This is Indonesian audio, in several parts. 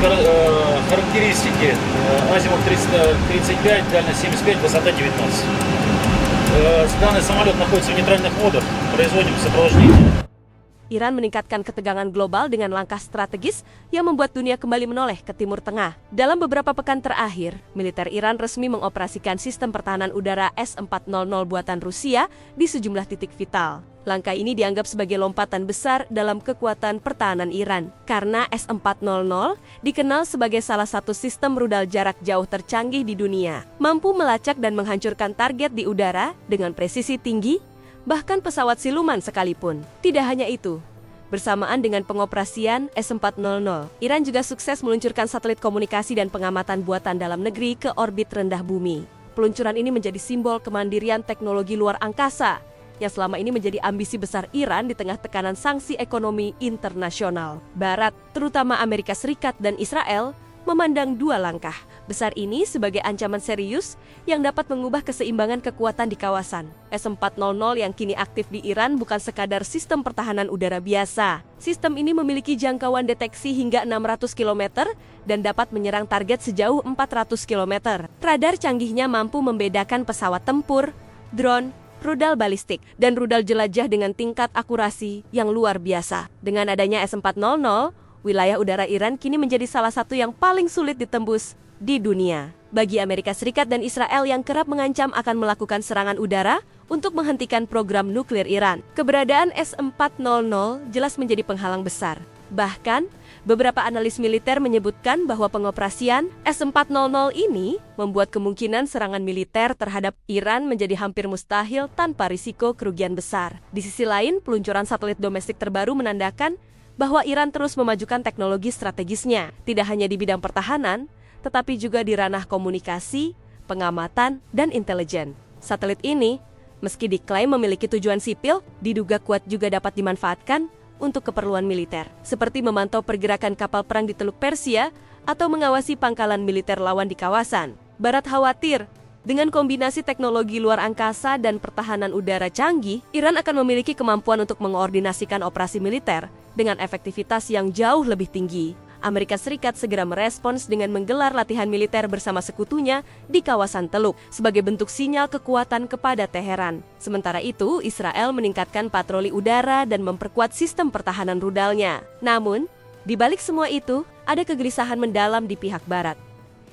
характеристики. Азимут 335, дальность 75, высота 19. Данный самолет находится в нейтральных водах. Производим сопровождение. Iran meningkatkan ketegangan global dengan langkah strategis yang membuat dunia kembali menoleh ke Timur Tengah. Dalam beberapa pekan terakhir, militer Iran resmi mengoperasikan sistem pertahanan udara S-400 buatan Rusia di sejumlah titik vital. Langkah ini dianggap sebagai lompatan besar dalam kekuatan pertahanan Iran, karena S-400 dikenal sebagai salah satu sistem rudal jarak jauh tercanggih di dunia, mampu melacak dan menghancurkan target di udara dengan presisi tinggi, bahkan pesawat siluman sekalipun. Tidak hanya itu, bersamaan dengan pengoperasian S-400, Iran juga sukses meluncurkan satelit komunikasi dan pengamatan buatan dalam negeri ke orbit rendah bumi. Peluncuran ini menjadi simbol kemandirian teknologi luar angkasa, yang selama ini menjadi ambisi besar Iran di tengah tekanan sanksi ekonomi internasional. Barat, terutama Amerika Serikat dan Israel, memandang dua langkah besar ini sebagai ancaman serius yang dapat mengubah keseimbangan kekuatan di kawasan. S-400 yang kini aktif di Iran bukan sekadar sistem pertahanan udara biasa. Sistem ini memiliki jangkauan deteksi hingga 600 km dan dapat menyerang target sejauh 400 km. Radar canggihnya mampu membedakan pesawat tempur, drone, rudal balistik, dan rudal jelajah dengan tingkat akurasi yang luar biasa. Dengan adanya S-400, wilayah udara Iran kini menjadi salah satu yang paling sulit ditembus di dunia. Bagi Amerika Serikat dan Israel yang kerap mengancam akan melakukan serangan udara untuk menghentikan program nuklir Iran, keberadaan S-400 jelas menjadi penghalang besar. Bahkan, beberapa analis militer menyebutkan bahwa pengoperasian S-400 ini membuat kemungkinan serangan militer terhadap Iran menjadi hampir mustahil tanpa risiko kerugian besar. Di sisi lain, peluncuran satelit domestik terbaru menandakan bahwa Iran terus memajukan teknologi strategisnya, tidak hanya di bidang pertahanan, tetapi juga di ranah komunikasi, pengamatan, dan intelijen. Satelit ini, meski diklaim memiliki tujuan sipil, diduga kuat juga dapat dimanfaatkan untuk keperluan militer, seperti memantau pergerakan kapal perang di Teluk Persia atau mengawasi pangkalan militer lawan di kawasan. Barat khawatir, dengan kombinasi teknologi luar angkasa dan pertahanan udara canggih, Iran akan memiliki kemampuan untuk mengkoordinasikan operasi militer dengan efektivitas yang jauh lebih tinggi. Amerika Serikat segera merespons dengan menggelar latihan militer bersama sekutunya di kawasan Teluk sebagai bentuk sinyal kekuatan kepada Teheran. Sementara itu, Israel meningkatkan patroli udara dan memperkuat sistem pertahanan rudalnya. Namun, di balik semua itu, ada kegelisahan mendalam di pihak Barat.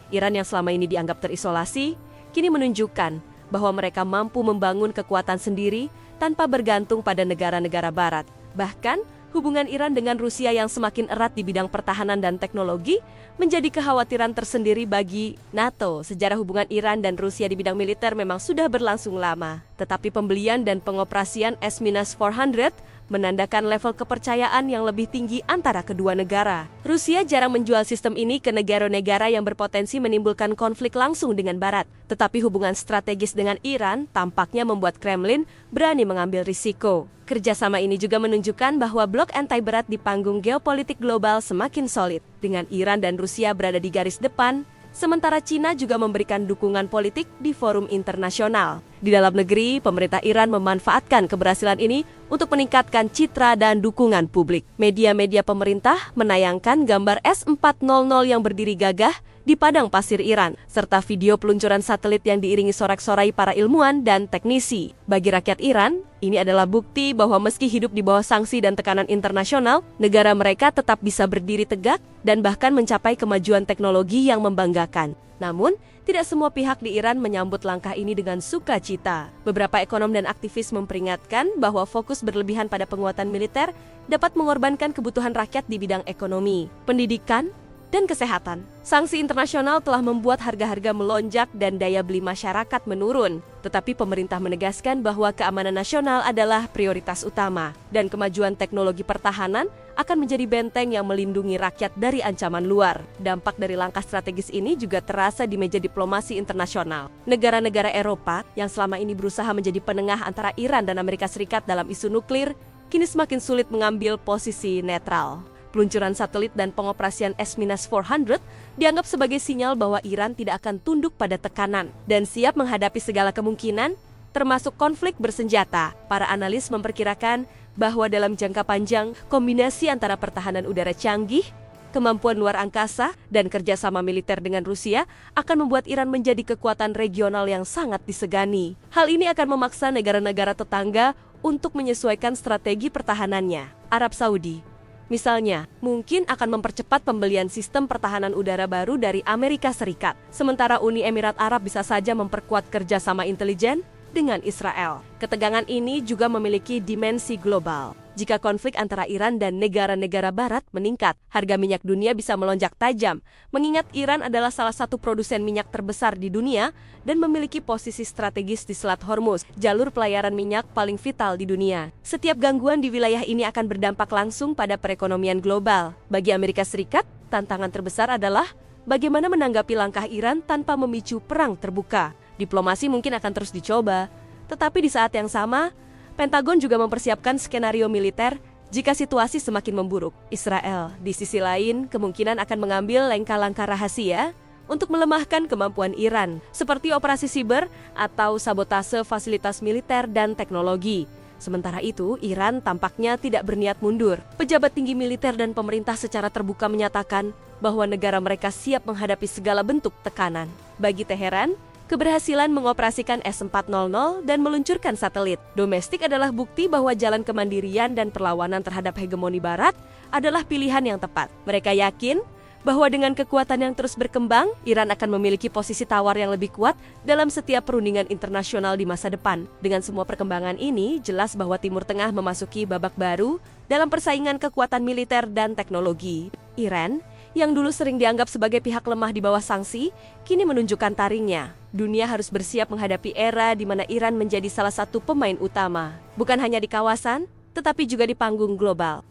Iran yang selama ini dianggap terisolasi, kini menunjukkan bahwa mereka mampu membangun kekuatan sendiri tanpa bergantung pada negara-negara Barat. Bahkan, hubungan Iran dengan Rusia yang semakin erat di bidang pertahanan dan teknologi menjadi kekhawatiran tersendiri bagi NATO. Sejarah hubungan Iran dan Rusia di bidang militer memang sudah berlangsung lama. Tetapi pembelian dan pengoperasian S-400 menandakan level kepercayaan yang lebih tinggi antara kedua negara. Rusia jarang menjual sistem ini ke negara-negara yang berpotensi menimbulkan konflik langsung dengan Barat. Tetapi hubungan strategis dengan Iran tampaknya membuat Kremlin berani mengambil risiko. Kerjasama ini juga menunjukkan bahwa blok anti-Barat di panggung geopolitik global semakin solid. Dengan Iran dan Rusia berada di garis depan, sementara Cina juga memberikan dukungan politik di forum internasional. Di dalam negeri, pemerintah Iran memanfaatkan keberhasilan ini untuk meningkatkan citra dan dukungan publik. Media-media pemerintah menayangkan gambar S-400 yang berdiri gagah di padang pasir Iran, serta video peluncuran satelit yang diiringi sorak-sorai para ilmuwan dan teknisi. Bagi rakyat Iran, ini adalah bukti bahwa meski hidup di bawah sanksi dan tekanan internasional, negara mereka tetap bisa berdiri tegak dan bahkan mencapai kemajuan teknologi yang membanggakan. Namun, tidak semua pihak di Iran menyambut langkah ini dengan sukacita. Beberapa ekonom dan aktivis memperingatkan bahwa fokus berlebihan pada penguatan militer dapat mengorbankan kebutuhan rakyat di bidang ekonomi, pendidikan, dan kesehatan. Sanksi internasional telah membuat harga-harga melonjak dan daya beli masyarakat menurun. Tetapi pemerintah menegaskan bahwa keamanan nasional adalah prioritas utama dan kemajuan teknologi pertahanan akan menjadi benteng yang melindungi rakyat dari ancaman luar. Dampak dari langkah strategis ini juga terasa di meja diplomasi internasional. Negara-negara Eropa yang selama ini berusaha menjadi penengah antara Iran dan Amerika Serikat dalam isu nuklir, kini semakin sulit mengambil posisi netral. Peluncuran satelit dan pengoperasian S-400 dianggap sebagai sinyal bahwa Iran tidak akan tunduk pada tekanan dan siap menghadapi segala kemungkinan, termasuk konflik bersenjata. Para analis memperkirakan bahwa dalam jangka panjang, kombinasi antara pertahanan udara canggih, kemampuan luar angkasa, dan kerjasama militer dengan Rusia akan membuat Iran menjadi kekuatan regional yang sangat disegani. Hal ini akan memaksa negara-negara tetangga untuk menyesuaikan strategi pertahanannya. Arab Saudi, misalnya, mungkin akan mempercepat pembelian sistem pertahanan udara baru dari Amerika Serikat. Sementara Uni Emirat Arab bisa saja memperkuat kerjasama intelijen dengan Israel. Ketegangan ini juga memiliki dimensi global. Jika konflik antara Iran dan negara-negara barat meningkat, harga minyak dunia bisa melonjak tajam, mengingat Iran adalah salah satu produsen minyak terbesar di dunia dan memiliki posisi strategis di Selat Hormuz, jalur pelayaran minyak paling vital di dunia. Setiap gangguan di wilayah ini akan berdampak langsung pada perekonomian global. Bagi Amerika Serikat, tantangan terbesar adalah bagaimana menanggapi langkah Iran tanpa memicu perang terbuka. Diplomasi mungkin akan terus dicoba, tetapi di saat yang sama, Pentagon juga mempersiapkan skenario militer jika situasi semakin memburuk. Israel, di sisi lain, kemungkinan akan mengambil langkah-langkah rahasia untuk melemahkan kemampuan Iran, seperti operasi siber atau sabotase fasilitas militer dan teknologi. Sementara itu, Iran tampaknya tidak berniat mundur. Pejabat tinggi militer dan pemerintah secara terbuka menyatakan bahwa negara mereka siap menghadapi segala bentuk tekanan. Bagi Teheran, keberhasilan mengoperasikan S-400 dan meluncurkan satelit domestik adalah bukti bahwa jalan kemandirian dan perlawanan terhadap hegemoni Barat adalah pilihan yang tepat. Mereka yakin bahwa dengan kekuatan yang terus berkembang, Iran akan memiliki posisi tawar yang lebih kuat dalam setiap perundingan internasional di masa depan. Dengan semua perkembangan ini, jelas bahwa Timur Tengah memasuki babak baru dalam persaingan kekuatan militer dan teknologi. Iran, yang dulu sering dianggap sebagai pihak lemah di bawah sanksi, kini menunjukkan taringnya. Dunia harus bersiap menghadapi era di mana Iran menjadi salah satu pemain utama, bukan hanya di kawasan, tetapi juga di panggung global.